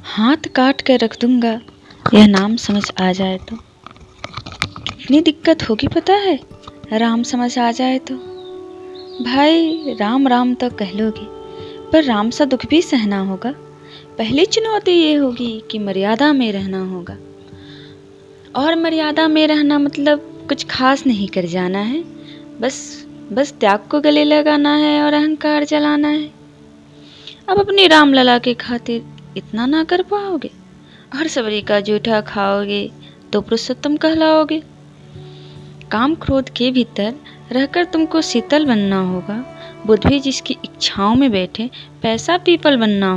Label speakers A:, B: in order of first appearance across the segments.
A: हाथ काट कर रख दूंगा यह नाम समझ आ जाए तो। कितनी दिक्कत होगी पता है राम समझ आ जाए तो। भाई राम राम तो कह लोगे पर राम सा दुख भी सहना होगा। पहली चुनौती ये होगी कि मर्यादा में रहना होगा। और मर्यादा में रहना मतलब कुछ खास नहीं कर जाना है, बस त्याग को गले लगाना है और अहंकार जलाना है। अब अपनी रामलला के खातिर इतना ना कर पाओगे और सबरी का जूठा खाओगे तो पुरुषोत्तम कहलाओगे। काम क्रोध के भीतर रहकर तुमको शीतल बनना होगा। बुद्ध भी जिसकी इच्छाओं में बैठे पैसा पीपल बनना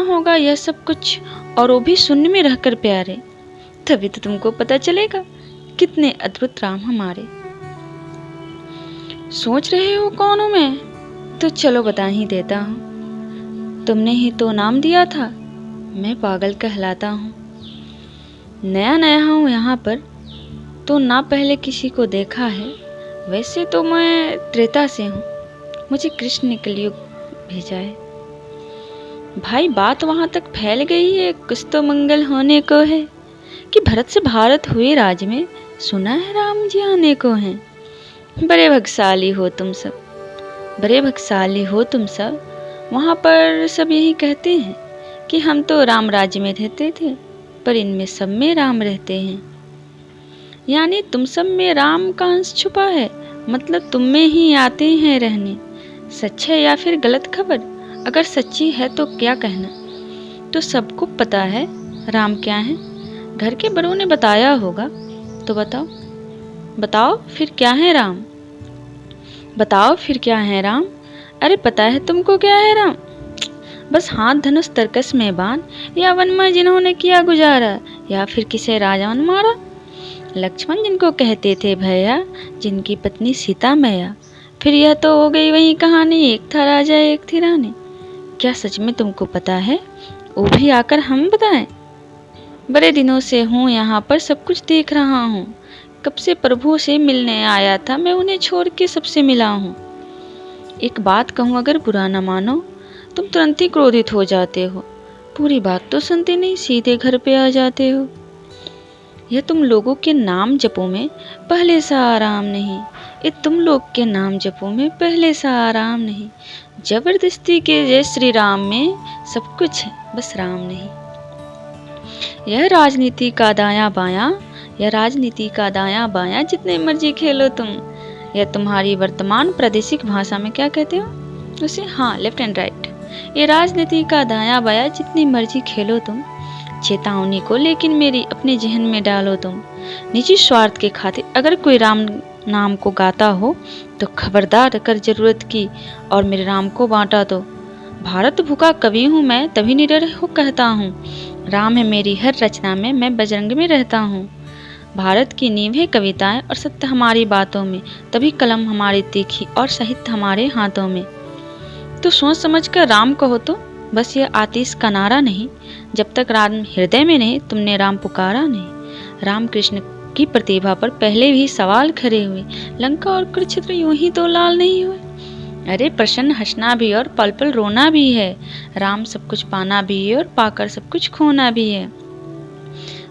A: होगा यह सब कुछ, और वो भी शून्य में रहकर प्यारे। तभी तो तुमको पता चलेगा कितने अद्भुत राम हमारे। सोच रहे हो कौन हूं मैं? तो चलो बता ही देता हूँ। तुमने ही तो नाम दिया था, मैं पागल कहलाता हूँ। नया हूँ यहाँ पर तो ना पहले किसी को देखा है। वैसे तो मैं त्रेता से हूँ, मुझे कृष्ण ने कलयुग भेजा है। भाई बात वहां तक फैल गई है, कुछ तो मंगल होने को है कि भरत से भारत हुए राज में सुना है राम जी आने को हैं। बड़े भाग्यशाली हो तुम सब। वहाँ पर सब यही कहते हैं कि हम तो राम राज्य में रहते थे, पर इनमें सब में राम रहते हैं। यानी तुम सब में राम का अंश छुपा है, मतलब तुम में ही आते हैं रहने। सच है या फिर गलत खबर? अगर सच्ची है तो क्या कहना। तो सबको पता है राम क्या है, घर के बड़ों ने बताया होगा। तो बताओ फिर क्या है राम? अरे पता है तुमको क्या है राम? बस हाथ धनुष तरकस में बाण, या वन में जिन्होंने किया गुजारा, या फिर किसे राजा ने मारा। लक्ष्मण जिनको कहते थे भैया, जिनकी पत्नी सीता मैया। फिर यह तो हो गई वही कहानी, एक था राजा एक थी रानी। क्या सच में तुमको पता है? वो भी आकर हम बताएं। बड़े दिनों से हूँ यहाँ पर, सब कुछ देख रहा हूँ। कब से प्रभु से मिलने आया था, मैं उन्हें छोड़ के सबसे मिला हूँ। एक बात कहूँ अगर बुरा न मानो, तुम तुरंत ही क्रोधित हो जाते हो। पूरी बात तो सुनते नहीं, सीधे घर पे आ जाते हो। यह तुम लोगों के नाम जपों में पहले सा आराम नहीं। जबरदस्ती के जय श्री राम में सब कुछ है, बस राम नहीं। यह राजनीति का दायां बायां जितने मर्जी खेलो तुम। यह तुम्हारी वर्तमान प्रादेशिक भाषा में क्या कहते हो उसे? हाँ, लेफ्ट एंड राइट। ये राजनीति का दायां बायां जितनी मर्जी खेलो तुम। चेतावनी को लेकिन मेरी अपने जहन में डालो तुम। निजी स्वार्थ के खातिर अगर कोई राम नाम को गाता हो तो खबरदार अगर जरूरत की और मेरे राम को बांटा तो। भारत भूखा कवि हूँ मैं, तभी निडर हो कहता हूँ। राम है मेरी हर रचना में, मैं बजरंग में रहता हूँ। भारत की नींव है कविताएं और सत्य हमारी बातों में, तभी कलम हमारी तीखी और साहित्य हमारे हाथों में। तो सोच समझ कर राम कहो तो, बस ये आतिश का नारा नहीं। जब तक राम हृदय में नहीं, तुमने राम पुकारा नहीं। राम कृष्ण की प्रतिभा पर पहले भी सवाल खड़े हुए। लंका और कुरुक्षेत्र यूं ही तो लाल नहीं हुए। अरे प्रसन्न हंसना भी और पल पल रोना भी है। राम सब कुछ पाना भी है और पाकर सब कुछ खोना भी है।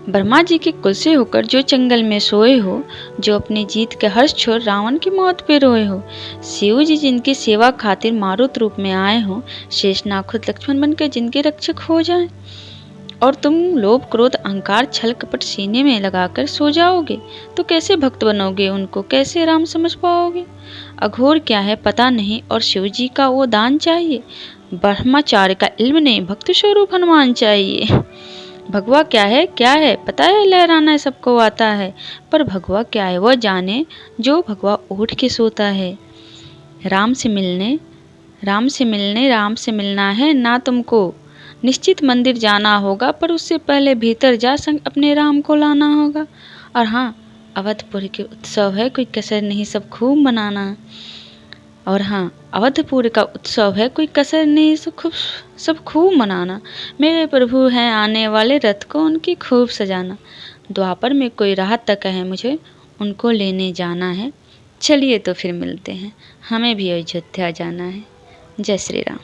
A: ब्रह्मा जी के कुल से होकर जो जंगल में सोए हो, जो अपनी जीत के हर्ष छोड़ रावण की मौत पे रोए हो, शिव जी जिनकी सेवा खातिर मारुत रूप में आए हो, शेषनाग खुद लक्ष्मण बनकर जिनके रक्षक हो जाए, और तुम लोभ क्रोध अहंकार छल कपट सीने में लगाकर सो जाओगे, तो कैसे भक्त बनोगे? उनको कैसे राम समझ पाओगे? अघोर क्या है पता नहीं, और शिव जी का वो दान चाहिए। ब्रह्मचार्य का इल्म नहीं, भक्त स्वरूप हनुमान चाहिए। भगवा क्या है पता है, लहराना सबको आता है, पर भगवा क्या है वह जाने जो भगवा उठ के सोता है। राम से मिलना है ना तुमको। निश्चित मंदिर जाना होगा, पर उससे पहले भीतर जा संग अपने राम को लाना होगा। और हाँ, अवधपुर के उत्सव है, कोई कसर नहीं, सब खूब मनाना। और हाँ, अवधपुर का उत्सव है, कोई कसर नहीं, सब खूब मनाना। मेरे प्रभु हैं आने वाले, रथ को उनकी खूब सजाना। द्वापर में कोई राहत तक है मुझे, उनको लेने जाना है। चलिए तो फिर मिलते हैं, हमें भी अयोध्या जाना है। जय श्री राम।